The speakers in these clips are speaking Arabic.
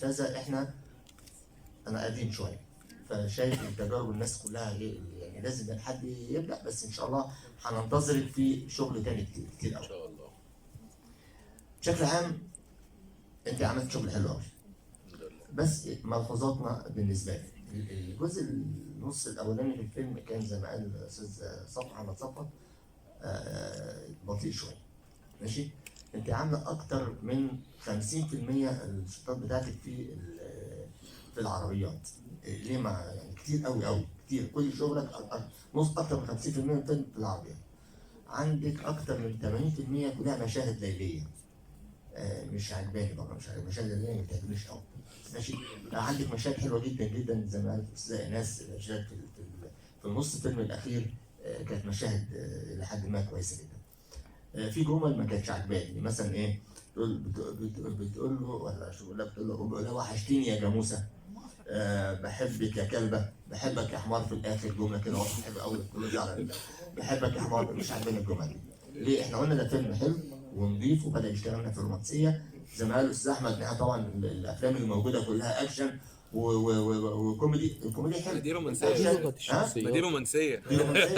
استاذه انا قديم شويه، فشايف التجارب الناس كلها يعني لازم حد يبدا، بس ان شاء الله هننتظرك في شغل تاني كتير قوي. ان شاء الله. بشكل عام انت عملت شغل حلو قوي، الحمد لله. بس ملحوظاتنا بالنسبه لي الجزء النص الاولاني في الفيلم كان زي ما قال الاستاذ محمد صفوت بطيء شويه. ماشي؟ انت عامله اكتر من 50% الشطات بتاعتك في العربيات. ليه؟ مع يعني كتير قوي قوي كتير، كل شغلك نص اكتر من 50% من الفيلم في العربيات. عندك اكتر من 80% كلها مشاهد ليليه. مش عجباني بقى، مش عجباني مشاهد ليليه، ما بتعجبنيش قوي. ماشي؟ عندك مشاهد حلوه جدا جدا زي ما قالت الاستاذه ايناس، مشاهد في النص الفيلم الاخير كانت مشاهد لحد ما كويسه جدا. في جمل ما كانتش عجباني، مثلا ايه؟ بتقول له ولا شو بتقول له وحشتيني يا جاموسه، بحبك يا كلبه، بحبك يا حمار، في الاخر جمله كده واضحه حلوه قوي كله زعل، بحبك يا حمار. مش عاجباني الجمل دي. ليه؟ احنا قلنا ده فيلم حلو ونضيف وبدا يشتغلنا في الرومانسيه زي ما قال الاستاذ احمد. طبعا الافلام اللي موجوده كلها اكشن وكوميدي. الكوميدي حلو. دي رومانسيه. ها؟ دي رومانسيه. دي رومانسيه.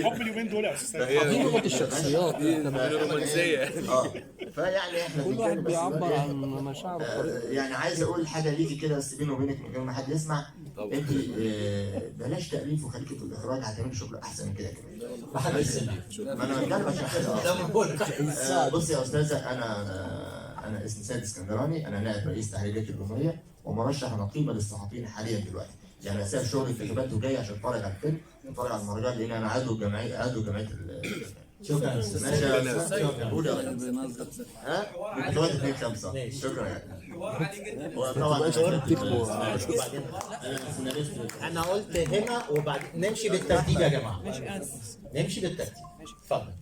حب اليومين دول يا استاذ. دي لغه الشخصيات. دي رومانسيه. فيعني احنا كل واحد بيعبر عن مشاعره بطريقته. يعني عايز اقول حاجه ليكي كده بس بيني وبينك من غير ما حد يسمع. انت بلاش تاليف وخليكي في الاخراج، هتعملي شغل احسن من كده كمان. ما حد يسمع. ما انا بتكلم عشان كده. بصي يا استاذه، انا اسمي سيد اسكندراني، انا نائب رئيس تحرير الجمهوريه ومرشح نقيبه للصحفيين حاليا دلوقتي. يعني انا سايب شغلي في الانتخابات وجاي عشان اتفرج على الفيلم، اتفرج على المهرجان، لان انا عضو جمعيه شكرا ماشي يا استاذ. قول يا ريس. ها؟ بتوع 2-5. شكرا يعني. وطبعا انا قلت هنا وبعدين نمشي بالترتيب يا جماعه. نمشي بالترتيب. اتفضل.